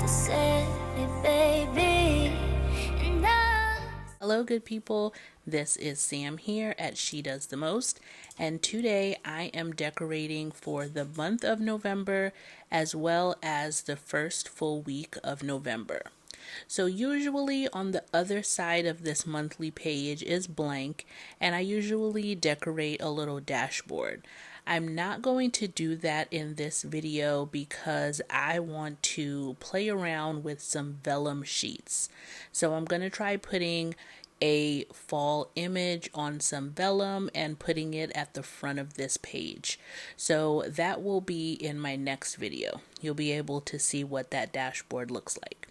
the city, baby. And Hello, good people. This is Sam here at She Does the Most, and today I am decorating for the month of November as well as the first full week of November. So, usually on the other side of this monthly page is blank, and I usually decorate a little dashboard. I'm not going to do that in this video because I want to play around with some vellum sheets. So I'm going to try putting a fall image on some vellum and putting it at the front of this page. So that will be in my next video. You'll be able to see what that dashboard looks like.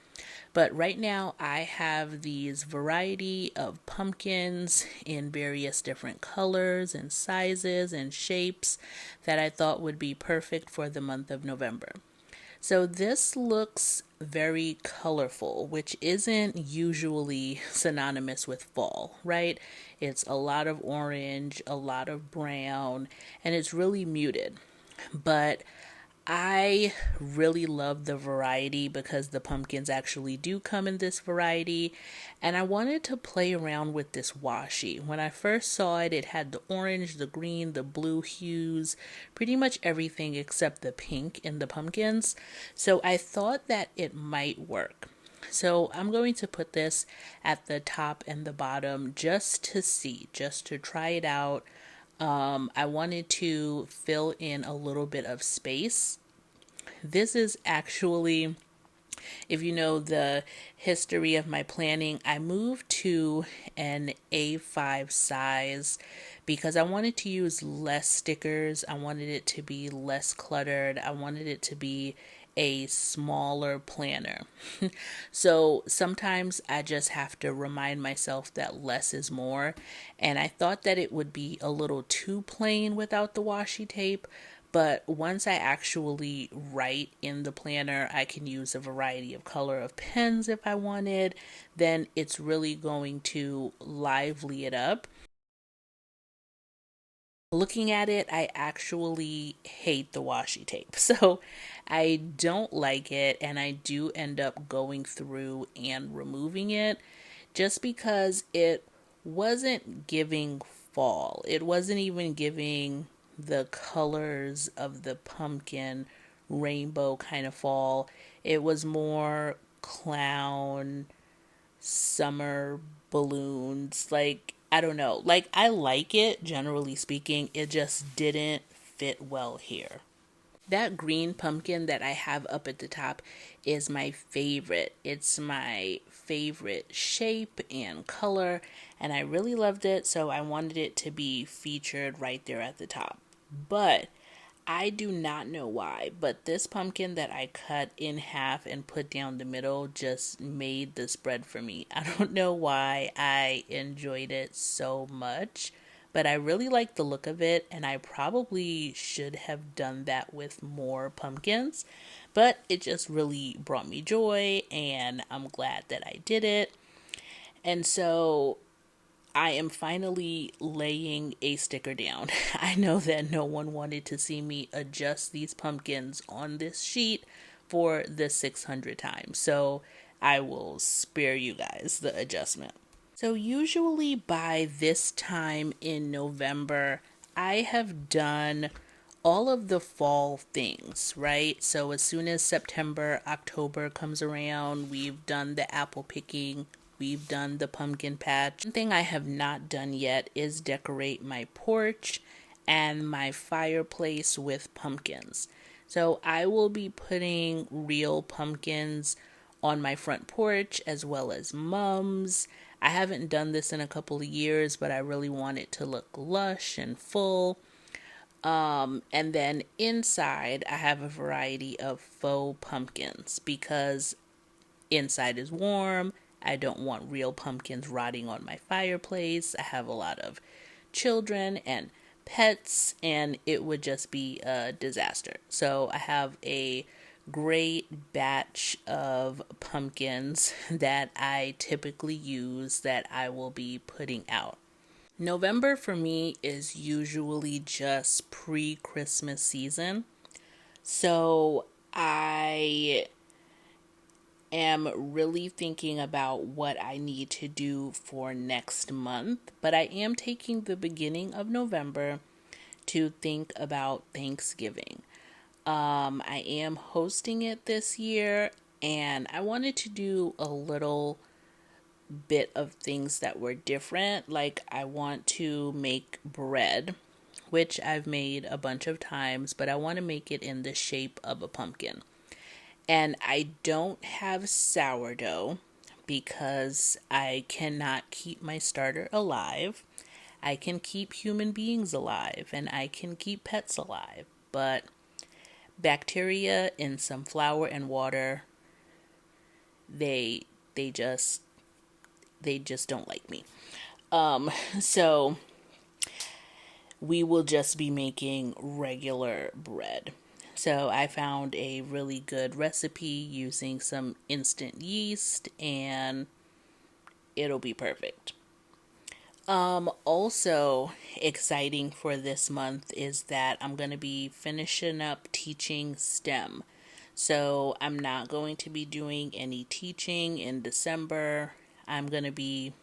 But right now I have these variety of pumpkins in various different colors and sizes and shapes that I thought would be perfect for the month of November. So this looks very colorful, which isn't usually synonymous with fall, right? It's a lot of orange, a lot of brown, and it's really muted. But I really love the variety because the pumpkins actually do come in this variety, and I wanted to play around with this washi. When I first saw it, it had the orange, the green, the blue hues, pretty much everything except the pink in the pumpkins. So I thought that it might work. So I'm going to put this at the top and the bottom just to see, just to try it out. I wanted to fill in a little bit of space. This is actually, if you know the history of my planning, I moved to an A5 size because I wanted to use less stickers. I wanted it to be less cluttered. I wanted it to be a smaller planner. So sometimes I just have to remind myself that less is more. And I thought that it would be a little too plain without the washi tape. But once I actually write in the planner, I can use a variety of color of pens if I wanted. Then it's really going to lively it up. Looking at it, I actually hate the washi tape. So I don't like it, and I do end up going through and removing it just because it wasn't giving fall. It wasn't even giving the colors of the pumpkin rainbow kind of fall. It was more clown, summer balloons. Like, I don't know. Like, I like it, generally speaking. It just didn't fit well here. That green pumpkin that I have up at the top is my favorite. It's my favorite shape and color, and I really loved it, so I wanted it to be featured right there at the top. But I do not know why, but this pumpkin that I cut in half and put down the middle just made the spread for me. I don't know why I enjoyed it so much, but I really like the look of it, and I probably should have done that with more pumpkins, but it just really brought me joy, and I'm glad that I did it. And so I am finally laying a sticker down. I know that no one wanted to see me adjust these pumpkins on this sheet for the 600 times, so I will spare you guys the adjustment. So usually by this time in November, I have done all of the fall things, right? So as soon as September, October comes around, we've done the apple picking, we've done the pumpkin patch. One thing I have not done yet is decorate my porch and my fireplace with pumpkins. So I will be putting real pumpkins on my front porch as well as mums. I haven't done this in a couple of years, but I really want it to look lush and full. And then inside, I have a variety of faux pumpkins because inside is warm. I don't want real pumpkins rotting on my fireplace. I have a lot of children and pets, and it would just be a disaster. So I have a great batch of pumpkins that I typically use that I will be putting out. November for me is usually just pre-Christmas season. So I am really thinking about what I need to do for next month, but I am taking the beginning of November to think about Thanksgiving. I am hosting it this year, and I wanted to do a little bit of things that were different. Like, I want to make bread, which I've made a bunch of times, but I want to make it in the shape of a pumpkin. And I don't have sourdough because I cannot keep my starter alive. I can keep human beings alive and I can keep pets alive, but bacteria in some flour and water, they they just they just don't like me. So we will just be making regular bread. So I found a really good recipe using some instant yeast, and it'll be perfect. Also exciting for this month is that I'm going to be finishing up teaching STEM. So I'm not going to be doing any teaching in December. I'm going to be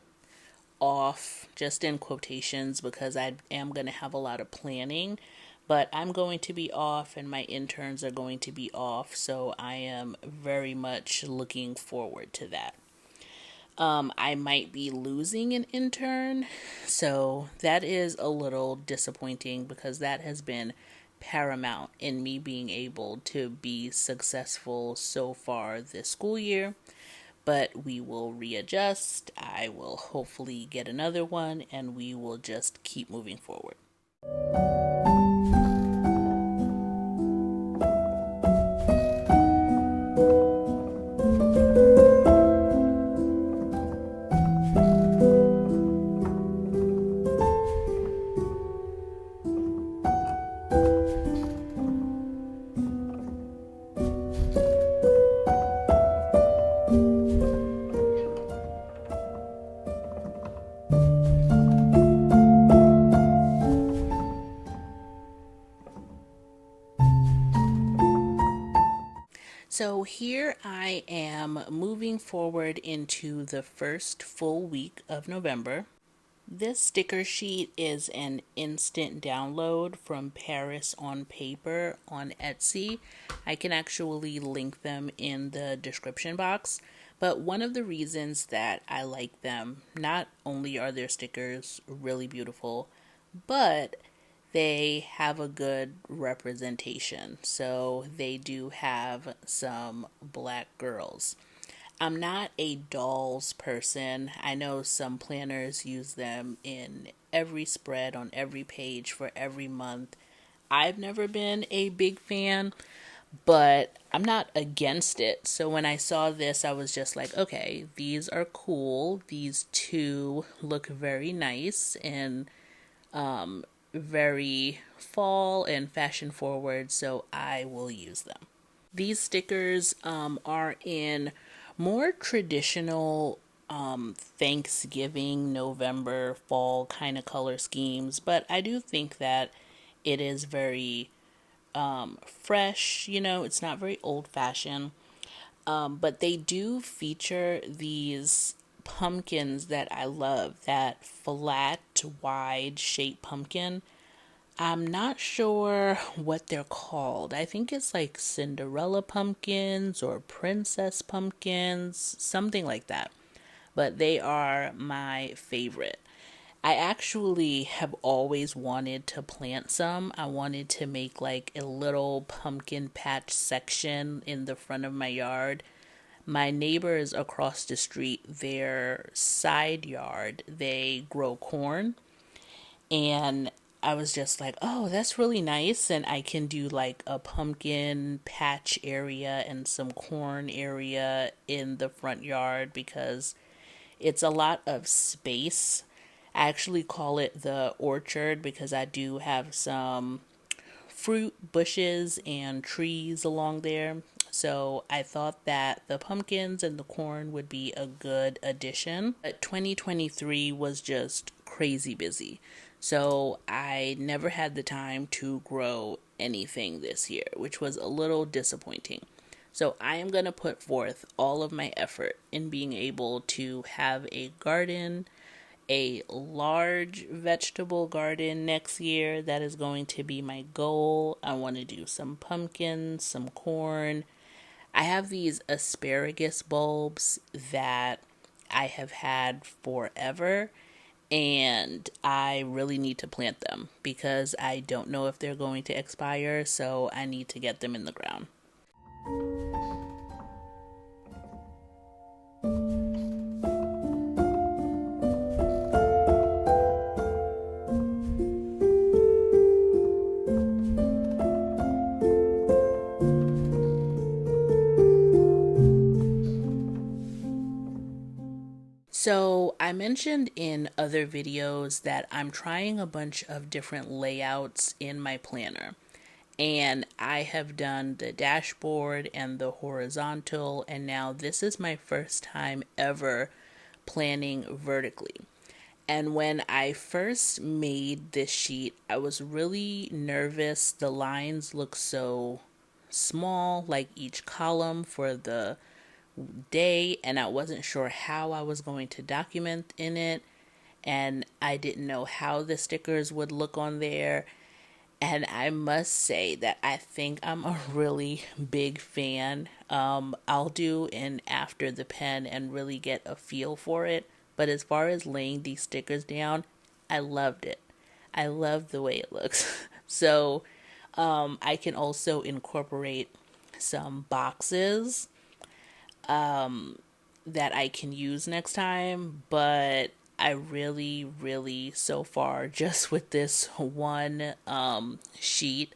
off, just in quotations, because I am going to have a lot of planning, but I'm going to be off and my interns are going to be off, so I am very much looking forward to that. I might be losing an intern, so that is a little disappointing because that has been paramount in me being able to be successful so far this school year. But we will readjust. I will hopefully get another one and we will just keep moving forward. So here I am moving forward into the first full week of November. This sticker sheet is an instant download from Paris on Paper on Etsy. I can actually link them in the description box. But one of the reasons that I like them, not only are their stickers really beautiful, but they have a good representation. So they do have some black girls. I'm not a dolls person. I know some planners use them in every spread on every page for every month. I've never been a big fan, but I'm not against it. So when I saw this, I was just like, okay, these are cool. These two look very nice and very fall and fashion forward, so I will use them. These stickers are in more traditional Thanksgiving, November, fall kind of color schemes, but I do think that it is very fresh, it's not very old fashioned. But they do feature these pumpkins that I love, that flat, wide shaped pumpkin. I'm not sure what they're called. I think it's like Cinderella pumpkins or princess pumpkins, something like that. But they are my favorite. I actually have always wanted to plant some. I wanted to make like a little pumpkin patch section in the front of my yard. My neighbors across the street, their side yard, they grow corn. And I was just like, oh, that's really nice. And I can do like a pumpkin patch area and some corn area in the front yard because it's a lot of space. I actually call it the orchard because I do have some fruit bushes and trees along there. So I thought that the pumpkins and the corn would be a good addition. But 2023 was just crazy busy. So I never had the time to grow anything this year, which was a little disappointing. So I am going to put forth all of my effort in being able to have a garden, a large vegetable garden next year. That is going to be my goal. I want to do some pumpkins, some corn. I have these asparagus bulbs that I have had forever, and I really need to plant them because I don't know if they're going to expire, so I need to get them in the ground. So, I mentioned in other videos that I'm trying a bunch of different layouts in my planner. And I have done the dashboard and the horizontal, and now this is my first time ever planning vertically. And when I first made this sheet, I was really nervous. The lines look so small, like each column for the day, and I wasn't sure how I was going to document in it, and I didn't know how the stickers would look on there. And I must say that I think I'm a really big fan. I'll do an after the pen and really get a feel for it. But as far as laying these stickers down, I loved it. I love the way it looks. So I can also incorporate some boxes that I can use next time, but I really, so far, just with this one sheet,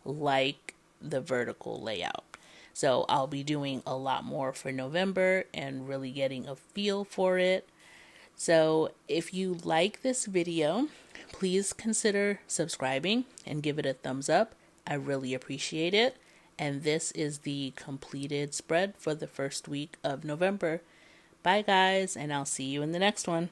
like the vertical layout. So I'll be doing a lot more for November and really getting a feel for it. So if you like this video, please consider subscribing and give it a thumbs up. I really appreciate it. And this is the completed spread for the first week of November. Bye, guys, and I'll see you in the next one.